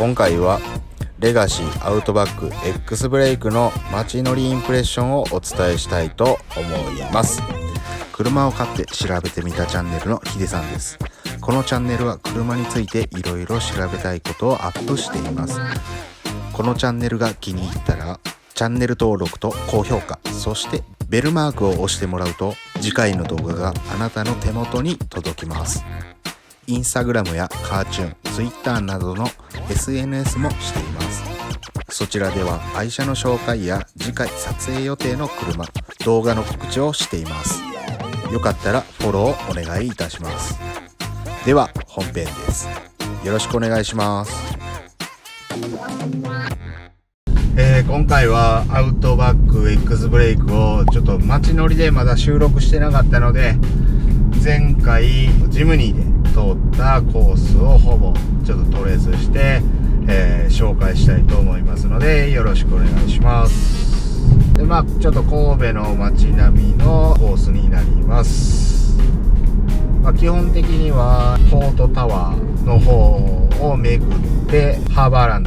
今回はレガシーアウトバック X ブレイクの街乗りインプレッションをお伝えしたいと思います。車を買って調べてみたチャンネルのヒデさんです。このチャンネルは車についていろいろ調べたいことをアップしています。このチャンネルが気に入ったらチャンネル登録と高評価、そしてベルマークを押してもらうと次回の動画があなたの手元に届きます。インスタグラムやカーチューン、ツイッターなどの SNS もしています。そちらでは愛車の紹介や次回撮影予定の車、動画の告知をしています。よかったらフォローお願いいたします。では本編です。よろしくお願いします。今回はアウトバック X ブレイクをちょっと街乗りでまだ収録してなかったので、前回ジムニーで通ったコースをほぼちょっとトレースして、紹介したいと思いますのでよろしくお願いします。でちょっと神戸の街並みのコースになります。基本的にはポートタワーの方を巡ってハーバーラン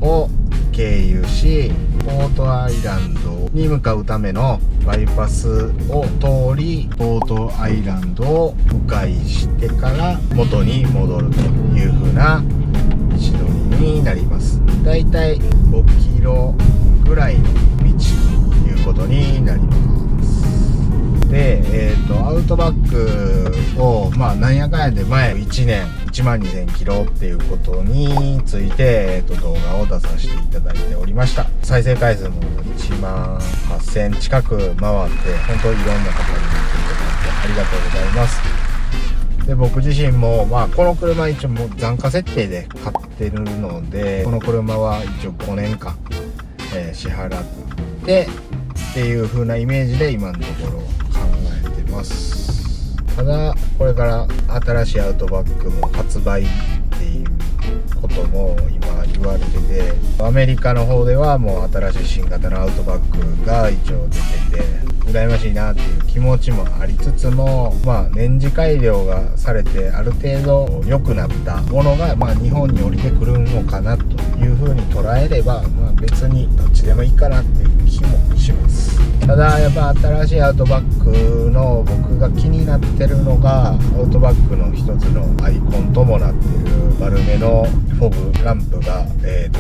ドを経由し、ポートアイランドに向かうためのバイパスを通り、ポートアイランドを迂回してから元に戻るという風な道のりになります。だいたい5キロぐらいの道ということになります。で、アウトバックをなんやかんやで前1年12000キロっていうことについて、動画を出させていただいておりました。再生回数も18000近く回って、本当いろんな方に見ていただいてありがとうございます。で、僕自身もこの車一応もう残価設定で買ってるので、この車は一応5年間、支払ってっていう風なイメージで今のところ考えてます。ただこれから新しいアウトバックも発売っていうことも今言われてて、アメリカの方ではもう新しい新型のアウトバックが一応出てて羨ましいなっていう気持ちもありつつも、年次改良がされてある程度良くなったものが日本に降りてくるのかなというふうに捉えれば、別にどっちでもいいかなっていう気もします。ただやっぱ新しいアウトバックの僕が気になってるのが、アウトバックの一つのアイコンともなっている丸めのフォグランプが、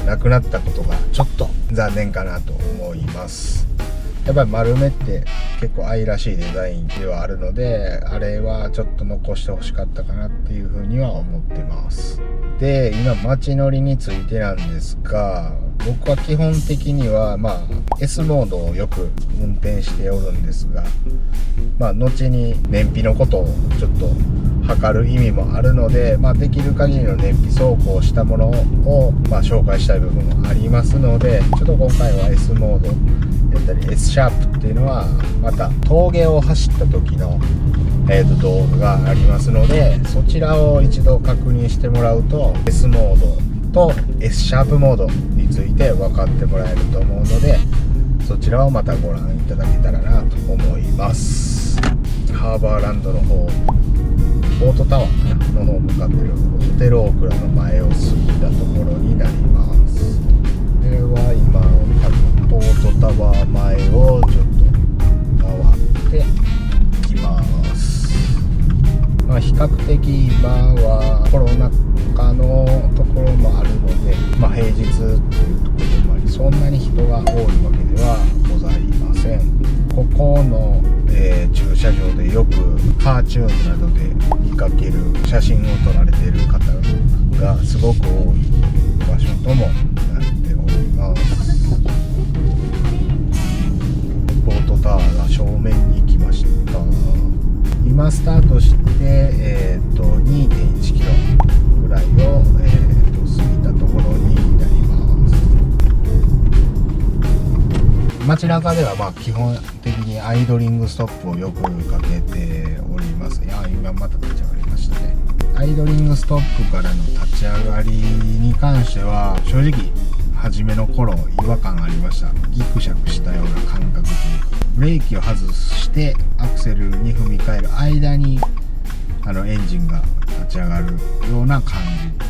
なくなったことがちょっと残念かなと思います。やっぱり丸めって結構愛らしいデザインではあるので、あれはちょっと残してほしかったかなっていうふうには思ってます。で、今街乗りについてなんですが、僕は基本的にはS モードをよく運転しておるんですが、後に燃費のことをちょっと測る意味もあるので、できる限りの燃費走行したものを紹介したい部分もありますので、ちょっと今回は S モードやったり S シャープっていうのはまた峠を走った時の、動画がありますので、そちらを一度確認してもらうと S モードと S シャープモードについて分かってもらえると思うので、そちらをまたご覧いただけたらなと思います。ハーバーランドの方、ポートタワーの方向かっているホテルオークラの前を過ぎたところになります。これは今ポートタワー前をちょっと回っていきます。比較的今はコロナ禍のところもあるので、平日っていうところもあり、そんなに人が多いわけではございません。ここの、駐車場でよくカーチューンなどで見かける写真を撮られている方がすごく多い場所ともなっております。ポートタワーが正面に来ました。今スタートして、2.1 キロぐらいを、過ぎたところになります。街中では基本的にアイドリングストップをよくかけております。今また立ち上がりましたね。アイドリングストップからの立ち上がりに関しては正直初めの頃違和感ありました。ギクシャクしたような感覚というか、ブレーキを外してアクセルに踏み替える間にエンジンが立ち上がるような感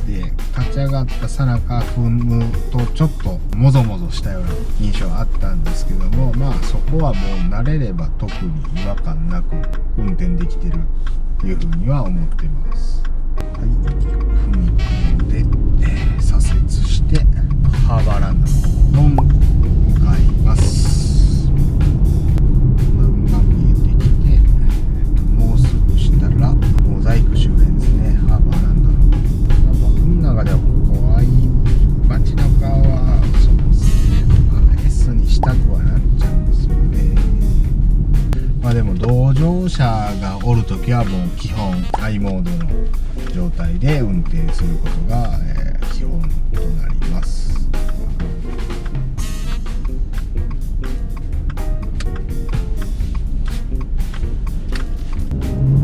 じで、立ち上がったさなか踏むとちょっともぞもぞしたような印象あったんですけども、まあそこはもう慣れれば特に違和感なく運転できてるというふうには思ってます。はい、踏み込んで、左折してハーバーランドの方向かいます。モザイク周辺ですね、ハーバーランドの。僕の中では怖い街中はそうですね、S にしたくはなっちゃうんですよね。でも同乗者がおるときはもう基本 I モードの状態で運転することが、基本となります。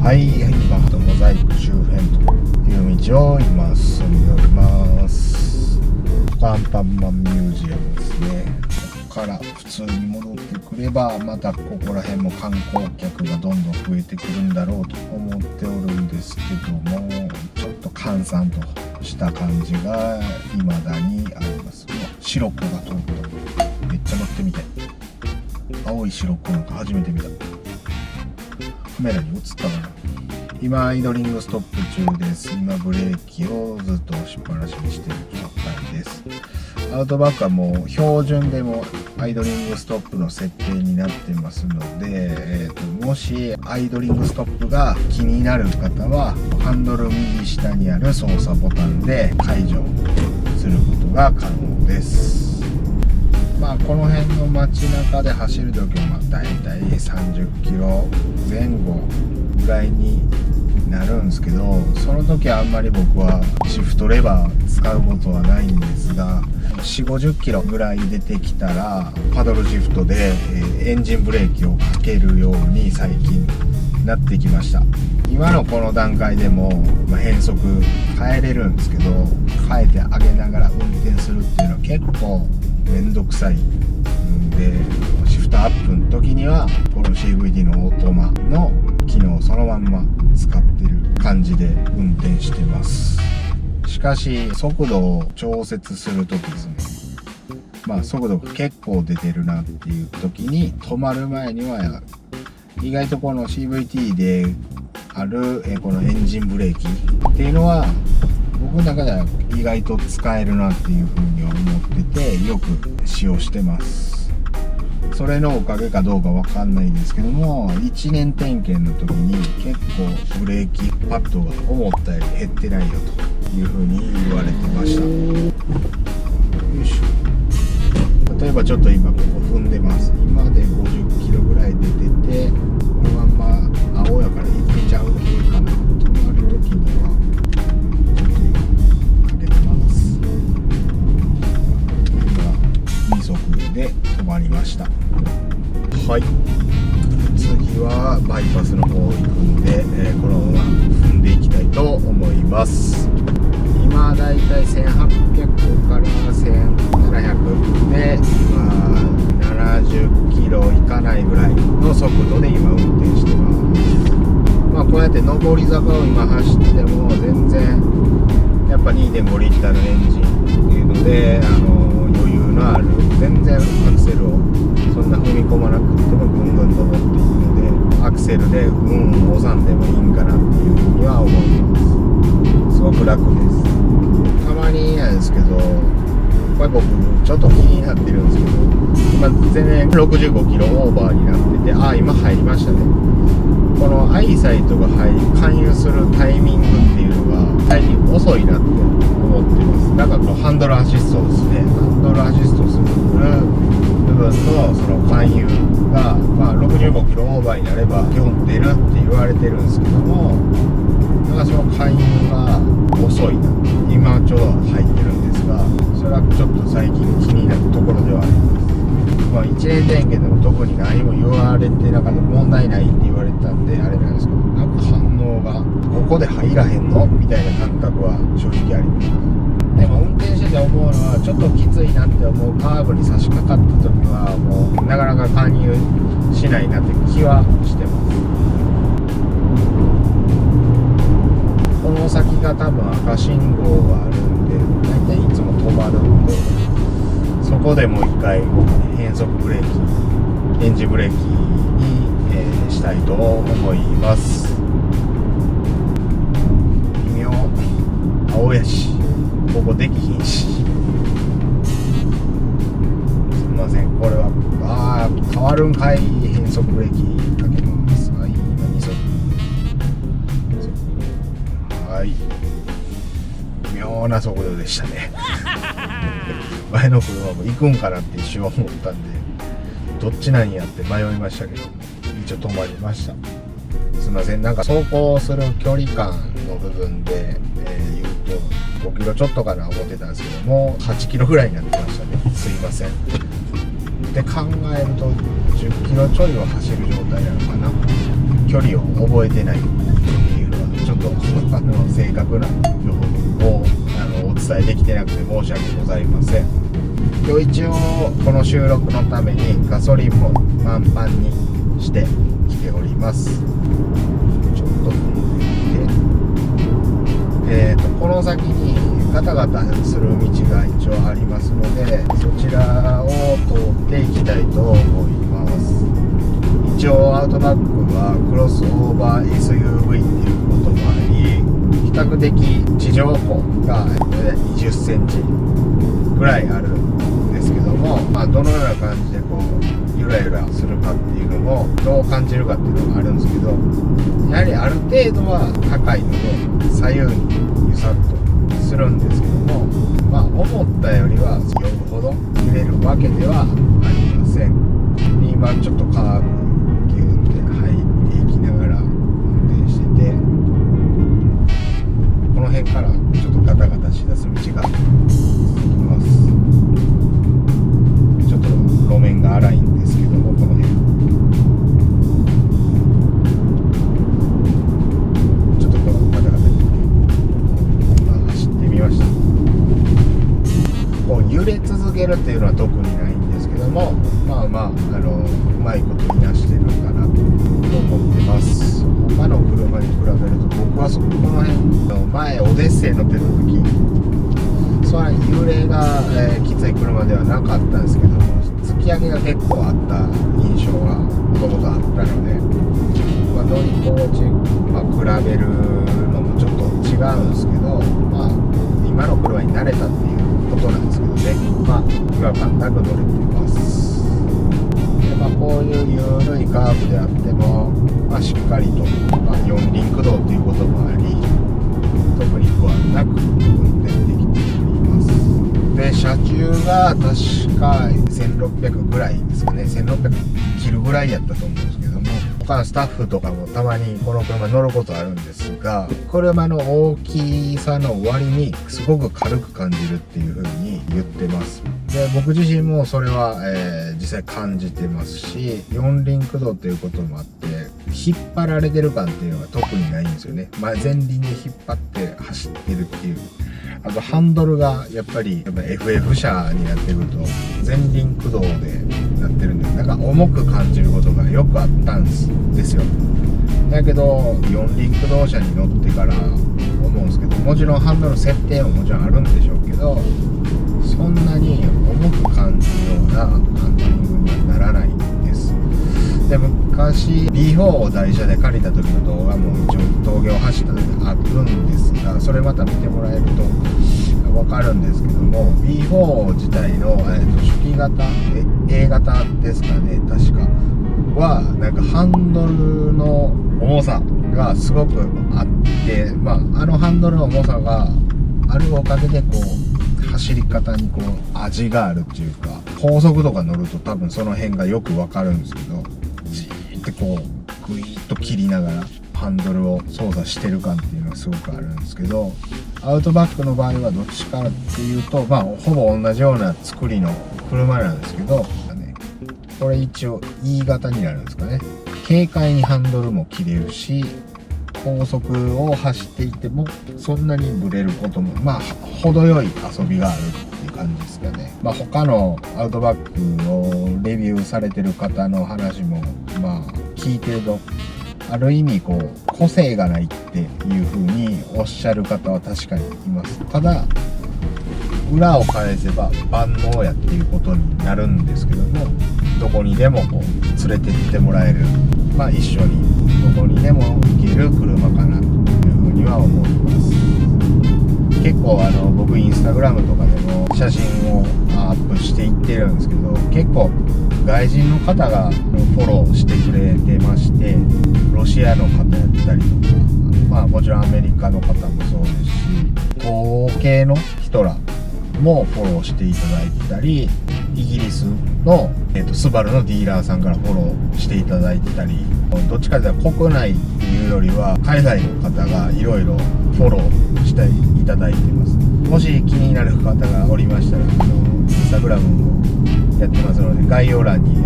はい、今モザイク周辺という道を今進んでおります。アンパンマンミュージアムですね。ここから普通に戻ってくればまたここら辺も観光客がどんどん増えてくるんだろうと思っておるんですけども、ちょっと閑散とした感じが未だにあります。シロップが通った。めっちゃ乗ってみたい。青いシロップなんか初めて見た。カメラに映ったかな。今アイドリングストップ中です。今ブレーキをずっと押しっぱなしにしている状態です。アウトバックはもう標準でもアイドリングストップの設定になってますので、もしアイドリングストップが気になる方はハンドル右下にある操作ボタンで解除することが可能です。この辺の街中で走るときはだいたい30キロ前後ぐらいになるんですけど、その時はあんまり僕はシフトレバー使うことはないんですが、4、50キロぐらい出てきたらパドルシフトでエンジンブレーキをかけるように最近なってきました。今のこの段階でも、変速変えれるんですけど、変えてあげながら運転するっていうのは結構めんどくさいんで、シフトアップの時にはこの CVT のオートマの機能をそのまんま使ってる感じで運転してます。しかし速度を調節する時ですね、速度が結構出てるなっていう時に止まる前には意外とこの CVT であるこのエンジンブレーキっていうのは僕の中では意外と使えるなっていうふうに思ってて、よく使用してます。それのおかげかどうかわかんないんですけども、1年点検の時に結構ブレーキパッドが思ったより減ってないよというふうに言われてました。よいしょ。例えばちょっと今ここ踏んでます。今で50キロぐらい出てて、このまんま青やからいけちゃう系かな。止まる時にはちょっと今かけてます。今2速で止まりました。はい、次はバイパスの方行くんで、このまま踏んでいきたいと思います。今だいたい1800から1700で、70キロいかないぐらいの速度で今運転してます。こうやって上り坂を今走っても全然やっぱ 2.5 リッターのエンジンっていうので、余裕のある、全然アクセルをそんな踏み込まなくてもぐんぐん登っていくので、アクセルで押さんでもいいんかなっていうふうには思います。すごく楽です。たまになんですけど、これ僕ちょっと気になってるんですけど、今全然65キロオーバーになってて、今入りましたね。このアイサイトが勧誘するタイミングっていうのが最近遅いなって思ってます。このハンドルアシストですね。ハンドルアシストする部分のその勧誘が、65キロオーバーになれば基本出るって言われてるんですけども、その勧誘が遅いな。今ちょうど入ってるんですが、それはちょっと最近気になるところではあります。1年点検でも特に何も言われてなかった、問題ないって言われてたんであれなんですけど、反応がここで入らへんのみたいな感覚は正直あります。でも運転してて思うのは、ちょっときついなって思うカーブに差し掛かった時はもうなかなか勧誘しないなって気はしてます。が多分赤信号があるんで、大体いつも止まるんで、そこでもう一回変速ブレーキ、エンジンブレーキに、したいと思います。微妙青やし、ここできひんし、すみません。これは変わるんかい。変速ブレーキかけます。はい、何それ。はい、妙な速度でしたね。前の車も行くんかなって一瞬思ったんで、どっちなんやって迷いましたけど、一応止まりました。すいません。なんか走行する距離感の部分で、言うと5キロちょっとかな思ってたんですけども、8キロぐらいになってましたね。すいません。で考えると10キロちょいを走る状態なのかな。距離を覚えてないっていうのはちょっと正確な情報をお伝えできてなくて申し訳ございません。今日一応この収録のためにガソリンも満帆にしてきております。ちょっと踏んでいて、この先にガタガタする道が一応ありますので、そちらを通っていきたいと思います。一応アウトバックはクロスオーバー SUV っていうこともあり、比較的地上高が20センチぐらいあるんですけども、どのような感じでこうゆらゆらするかっていうのもどう感じるかっていうのがあるんですけど、やはりある程度は高いので左右に揺さっとするんですけども、思ったよりは酔うほど揺れるわけではありません。今ちょっとカーブギューって入っていきながら運転してて、この辺からちょっとガタガタしだす道が続きます。ちょっと路面が荒いんですけども、この辺ちょっとこのガタガタに走ってみました。こう揺れ続けるっていうのは特にないんですけども、うまいこといなしてるかなと思ってます。他の車に比べると僕はこの辺の前オデッセイ乗ってた時、それ揺れが、きつい車ではなかったんですけども、突き上げが結構あった印象がもともとあったので、乗り心地、比べるのもちょっと違うんですけど、今の車に慣れたっていうことなんですけどね、違和感なく乗れています。でこういう緩いカーブであっても、しっかりと、四輪駆動ということもあり、特に不安なく運転できております。で車重が確か1600ぐらいですかね、1600切るぐらいやったと思うんですけども、他のスタッフとかもたまにこの車乗ることあるんですが、車の大きさの割にすごく軽く感じるっていう風に言ってます。で僕自身もそれは、実際感じてますし、四輪駆動ということもあって引っ張られてる感っていうのが特にないんですよね。前輪で引っ張って走ってるっていう。あとハンドルがやっぱ FF 車になってくると前輪駆動でなってるんで、なんか重く感じることがよくあったんですよ。だけど四輪駆動車に乗ってから思うんですけど、もちろんハンドル設定ももちろんあるんでしょうけど、そんなに重く感じるようなハンドリングにはならないんです。で昔 B4 を台車で借りた時の動画も一応峠を走った時にあるんですが、それまた見てもらえると分かるんですけども、 B4 自体の、初期型 A 型ですかね、確かはなんかハンドルの重さがすごくあって、あのハンドルの重さがあるおかげでこう走り方にこう味があるっていうか、高速とか乗ると多分その辺がよく分かるんですけど、じーってこうグイーッと切りながらハンドルを操作してる感っていうのがすごくあるんですけど、アウトバックの場合はどっちかっていうとほぼ同じような作りの車なんですけど、これ一応 E 型になるんですかね。軽快にハンドルも切れるし、高速を走っていてもそんなにブレることも程よい遊びがあるっていう感じですかね。他のアウトバックをレビューされてる方の話も聞いてるとある意味こう個性がないっていう風におっしゃる方は確かにいます。ただ裏を返せば万能やっていうことになるんですけども、どこにでもこう連れて行ってもらえる、一緒にどこにでも行ける車かなという風には思います。結構僕インスタグラムとかでも写真をアップしていってるんですけど、結構外人の方がフォローしてくれてまして、ロシアの方やったりとか、もちろんアメリカの方もそうですし、東欧系の人らもフォローしていただいてたり、イギリスの、スバルのディーラーさんからフォローしていただいてたり、どっちかというと国内っていうよりは海外の方がいろいろフォローしていただいてます。もし気になる方がおりましたらインスタグラムもやってますので、概要欄に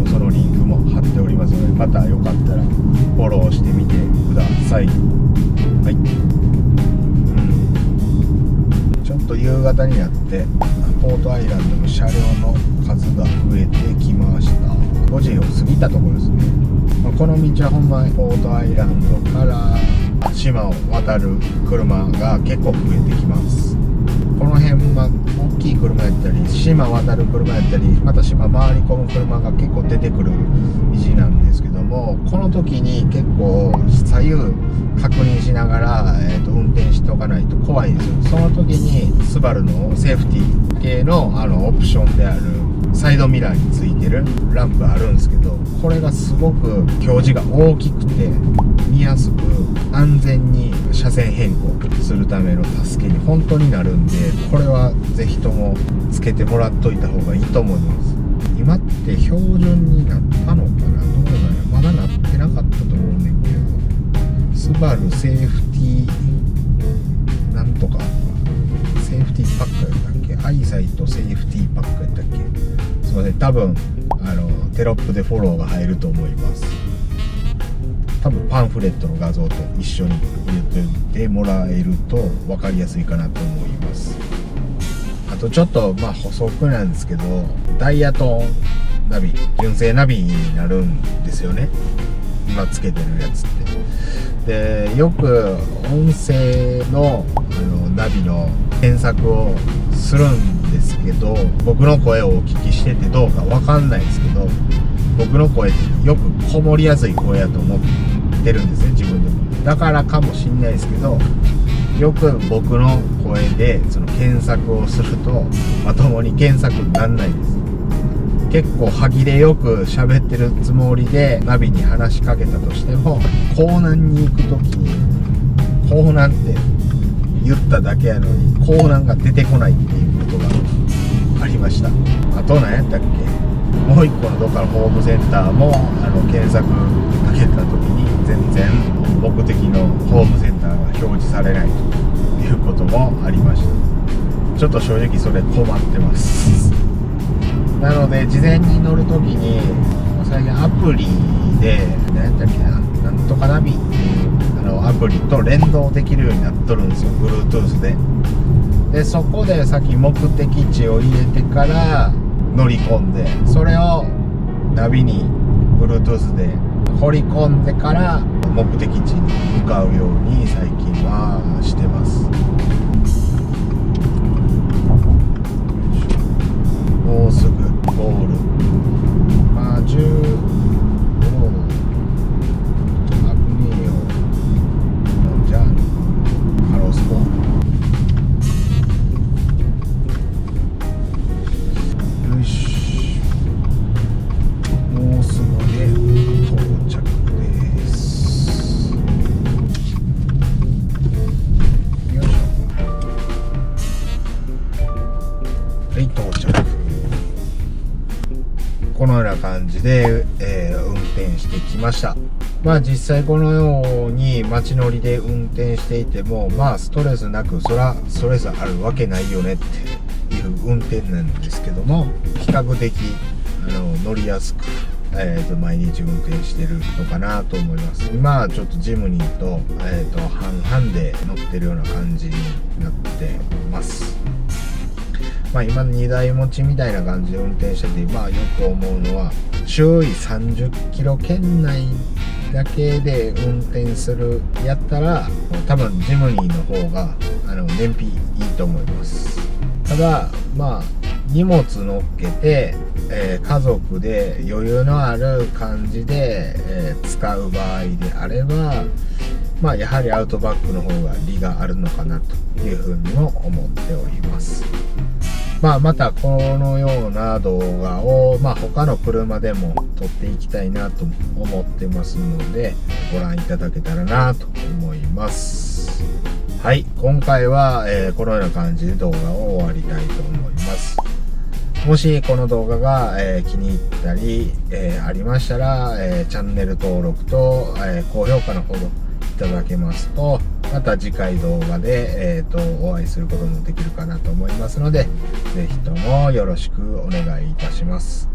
そのリンクも貼っておりますので、またよかったらフォローしてみてください。はい、ちょっと夕方になってポートアイランドの車両の数が増えてきました。5時を過ぎたところですね。この道はほんまにポートアイランドから島を渡る車が結構増えてきます。この辺大きい車やったり、島渡る車やったり、また島回り込む車が結構出てくる道なんですけども、この時に結構左右確認しながら、運転しておかないと怖いんですよ。その時にスバルのセーフティー系のオプションであるサイドミラーについてるランプあるんですけど、これがすごく表示が大きくて見やすく、安全に車線変更するための助けに本当になるんで、これはぜひともつけてもらっといた方がいいと思います。今って標準になったのかな、どうなの、まだなってなかったと思うねんけど、スバルセーフティーなんとかセーフティーパックやったっけ、アイサイトセーフティーパックやったっけ、すいません、多分テロップでフォローが入ると思います。多分パンフレットの画像と一緒に入れておいてもらえると分かりやすいかなと思います。あとちょっと補足なんですけど、ダイヤトーンナビ、純正ナビになるんですよね、今つけてるやつって。でよく音声のナビの検索をするんですけど、僕の声をお聞きしててどうかわかんないですけど、僕の声ってよくこもりやすい声やと思ってるんですね、自分でも。だからかもしんないですけど、よく僕の声でその検索をするとまともに検索になんないです。結構歯切れよく喋ってるつもりでナビに話しかけたとしても、港南に行く時に港南って言っただけやのに港南が出てこないっていうことがありました。あと何やったっけ、もう一個のどっかのホームセンターも検索かけた時に全然目的のホームセンターが表示されないということもありました。ちょっと正直それ困ってますなので事前に乗るときに最近アプリで何やったっけな、なんとかナビっていうアプリと連動できるようになっとるんですよ、 Bluetooth で。そこで先目的地を入れてから乗り込んで、それをナビに Bluetooth で掘り込んでから目的地に向かうように最近はしてます。もうすぐゴール、15危ねえよ、じゃあハロースポよし、もうすぐで到着です。よいしょ、はい、到着。このような感じで、運転してきました。実際このように街乗りで運転していてもストレスなく、そらストレスあるわけないよねっていう運転なんですけども、比較的乗りやすく、毎日運転してるのかなと思います。今はちょっとジムニーと、半々で乗ってるような感じになってます。今2台持ちみたいな感じで運転してて、よく思うのは周囲30キロ圏内だけで運転するやったら多分ジムニーの方が燃費いいと思います。ただまあ荷物乗っけて、家族で余裕のある感じで、使う場合であればまあやはりアウトバックの方が利があるのかなというふうにも思っております。まあまたこのような動画を他の車でも撮っていきたいなと思ってますのでご覧いただけたらなと思います。はい、今回は、このような感じで動画を終わりたいと思います。もしこの動画が、気に入ったり、ありましたら、チャンネル登録と、高評価のほどいただけますとまた次回動画で、お会いすることもできるかなと思いますのでぜひともよろしくお願いいたします。